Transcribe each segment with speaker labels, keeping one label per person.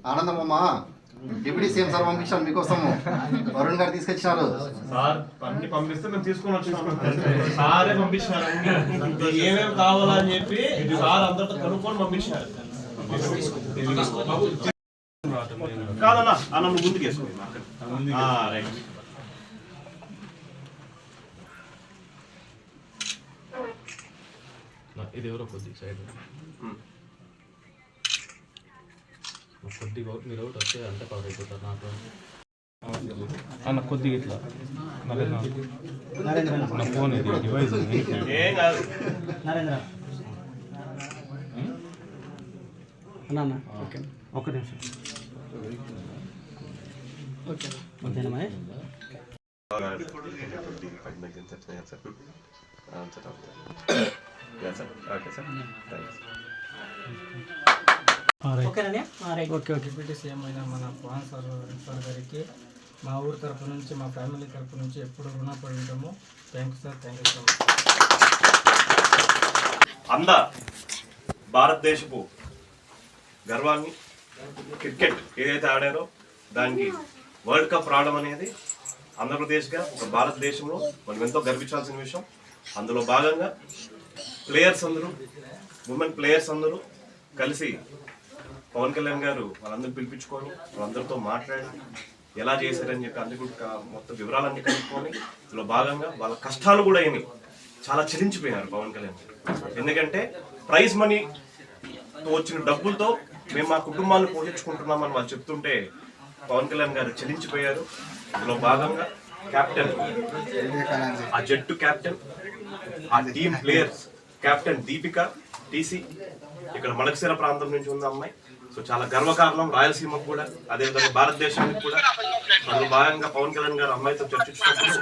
Speaker 1: Anandamma deputy CM sir పంపించాను మీకోసము. వరుణ్ గారు తీసుకొచ్చినారు
Speaker 2: సార్. అన్ని పంపిస్తే మేము తీసుకొని వచ్చినాము. సారే పంపించినారు. ఏమేమి కావాలని చెప్పి సార్ అందరితో కనుక్కొని పంపించినారు. కాదన్నా అన్న నువ్వు ముందుకు వేసుకో. రైట్.
Speaker 3: ఇది ఎవరో కొద్ది సైడ్ కొద్దిగా మీరు ఒకటి వస్తే అంటే కవర్ అయిపోతారు నాకు అన్న కొద్దిగా ఇట్లా నా ఫోన్ ఇది డివైస్
Speaker 2: ఏం కాదు
Speaker 4: నరేంద్ర అన్న ఓకే ఒక్క నిమిషం ఓకే ఓకేనా మరి
Speaker 5: డిప్యూటీ సీఎం అయిన మన పవన్ సార్ గారికి మా ఊరు తరపు నుంచి మా ఫ్యామిలీ తరపు నుంచి ఎప్పుడు రుణపడి ఉంటాము. Thank you sir. Thank you so much.
Speaker 2: భారతదేశపు గర్వాన్ని క్రికెట్ ఏదైతే ఆడారో దానికి వరల్డ్ కప్ రావడం అనేది ఆంధ్రప్రదేశ్గా ఒక భారతదేశంలో మనం ఎంతో గర్వించాల్సిన విషయం. అందులో భాగంగా ప్లేయర్స్ అందరూ ఉమెన్ ప్లేయర్స్ అందరూ కలిసి పవన్ కళ్యాణ్ గారు వాళ్ళందరూ పిలిపించుకొని వాళ్ళందరితో మాట్లాడి ఎలా చేశారని చెప్పి అందరికీ మొత్తం వివరాలన్నీ కనుక్కొని ఇందులో భాగంగా వాళ్ళ కష్టాలు కూడా ఏమి చాలా చెల్లించిపోయినారు పవన్ కళ్యాణ్ గారు. ఎందుకంటే ప్రైజ్ మనీతో వచ్చిన డబ్బులతో మేము మా కుటుంబాలను పోషించుకుంటున్నామని వాళ్ళు చెప్తుంటే పవన్ కళ్యాణ్ గారు చెల్లించిపోయారు. ఇందులో భాగంగా కెప్టెన్, ఆ జట్టు కెప్టెన్, ఆ team players captain Deepika TC ఇక్కడ మలక్సీర ప్రాంతం నుంచి ఉంది అమ్మాయి. సో చాలా గర్వకారణం రాయలసీమకు కూడా, అదేవిధంగా భారతదేశానికి కూడా. అందులో భాగంగా పవన్ కళ్యాణ్ గారు అమ్మాయితో చర్చించినప్పుడు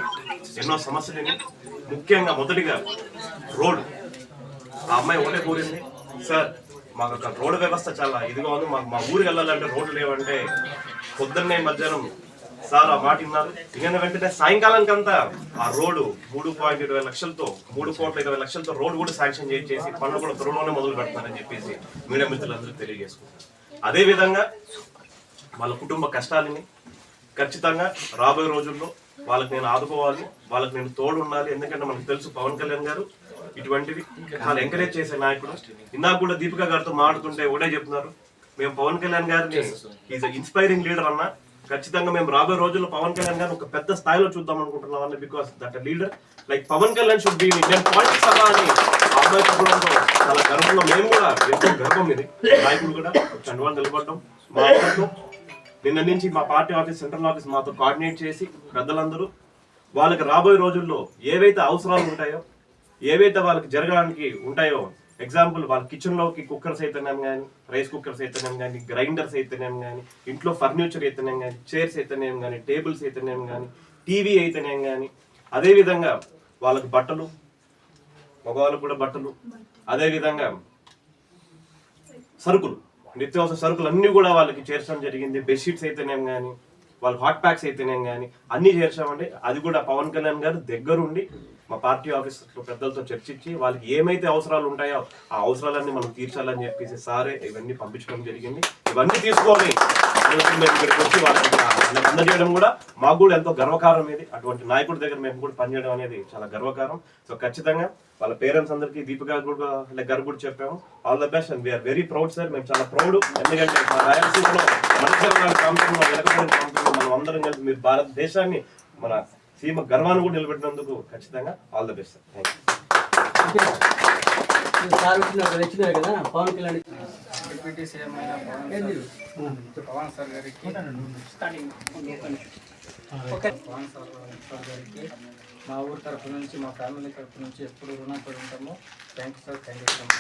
Speaker 2: ఎన్నో సమస్యలు, ముఖ్యంగా మొదటిగా రోడ్. ఆ అమ్మాయి ఒకటే కోరింది, సార్ మాకు అక్కడ రోడ్డు వ్యవస్థ చాలా ఇదిగా ఉంది, మాకు మా ఊరికి వెళ్ళాలంటే రోడ్లు లేవంటే పొద్దున్నే మధ్యాహ్నం సార్ ఆ మాట విన్నారు. ఇక వెంటనే సాయంకాలానికంతా ఆ రోడ్డు 3.20 లక్షలతో 3.20 లక్షలతో రోడ్డు కూడా శాంక్షన్ చేసి పనులు కూడా త్వరలోనే మొదలు పెడతారని చెప్పేసి మీడియా మిత్రులందరూ తెలియజేసుకుంటారు. అదేవిధంగా వాళ్ళ కుటుంబ కష్టాలని ఖచ్చితంగా రాబోయే రోజుల్లో వాళ్ళకి నేను ఆదుకోవాలి, వాళ్ళకి నేను తోడు ఉండాలి. ఎందుకంటే మనకు తెలుసు పవన్ కళ్యాణ్ గారు ఇటువంటివి చాలా ఎంకరేజ్ చేసే నాయకుడు. ఇందాక కూడా దీపిక గారితో మాట్లాడుతుంటే ఒకటే చెప్తున్నారు, మేము పవన్ కళ్యాణ్ గారిని ఈజ్ ఇన్స్పైరింగ్ లీడర్ అన్న. ఖచ్చితంగా మేము రాబోయే రోజుల్లో పవన్ కళ్యాణ్ గారిని ఒక పెద్ద స్థాయిలో చూద్దాం అనుకుంటున్నాం అన్న. Because that leader like Pawan Kalyan should be Indian politics అలా అని అబ్బాయి చెప్పడంతో చాలా గర్వంలో మేము కూడా ఎంతో గర్వం. ఇది నాయకుడు కూడా చంద్రబాబు నిలబడటం మాట్లాడుతూ నిన్న నుంచి మా పార్టీ ఆఫీస్ సెంట్రల్ ఆఫీస్ మాతో కోఆర్డినేట్ చేసి పెద్దలందరూ వాళ్ళకి రాబోయే రోజుల్లో ఏవైతే అవసరాలు ఉంటాయో, ఏవైతే వాళ్ళకి జరగడానికి ఉంటాయో, ఎగ్జాంపుల్ వాళ్ళ కిచెన్లోకి కుక్కర్స్ అయితేనేం కానీ, రైస్ కుక్కర్స్ అయితేనేం కానీ, గ్రైండర్స్ అయితేనేం కానీ, ఇంట్లో ఫర్నిచర్ అయితేనేం కానీ, చైర్స్ అయితేనేం కానీ, టేబుల్స్ అయితేనేం కానీ, టీవీ అయితేనేం కానీ, అదేవిధంగా వాళ్ళకి బట్టలు, మగవాళ్ళకు కూడా బట్టలు, అదేవిధంగా సరుకులు, నిత్యావసర సరుకులు అన్నీ కూడా వాళ్ళకి చేర్చడం జరిగింది. బెడ్షీట్స్ అయితేనేం కానీ, వాళ్ళకి హాట్ ప్యాక్స్ అయితేనేం కానీ అన్నీ చేర్చామండి. అది కూడా పవన్ కళ్యాణ్ గారు దగ్గరుండి మా పార్టీ ఆఫీస్ పెద్దలతో చర్చించి వాళ్ళకి ఏమైతే అవసరాలు ఉంటాయో ఆ అవసరాలన్నీ మనం తీర్చాలని చెప్పేసి సారే ఇవన్నీ పంపించడం జరిగింది. ఇవన్నీ తీసుకొని ఇక్కడికి వచ్చి వాళ్ళకి అందజేయడం కూడా మాకు కూడా ఎంతో గర్వకారం. ఇది అటువంటి నాయకుడి దగ్గర మేము కూడా పనిచేయడం అనేది చాలా గర్వకారం. సో ఖచ్చితంగా వాళ్ళ పేరెంట్స్ అందరికీ దీపిక గారు కూడా చెప్పాము, all the best and we're very proud sir. మేము చాలా ప్రౌడ్. ఎందుకంటే మా రాయలసీమలో మనం అందరం కలిసి మీరు భారతదేశాన్ని మన సీమ గర్వాన్ని కూడా నిలబెట్టినందుకు ఖచ్చితంగా all the best sir.
Speaker 5: Deputy CM అయిన పవన్ సార్ గారికి మా ఊరు తరపు నుంచి మా ఫ్యామిలీ తరపు నుంచి ఎప్పుడు రుణపడి ఉంటాము. Thank you sir. Thank you so much.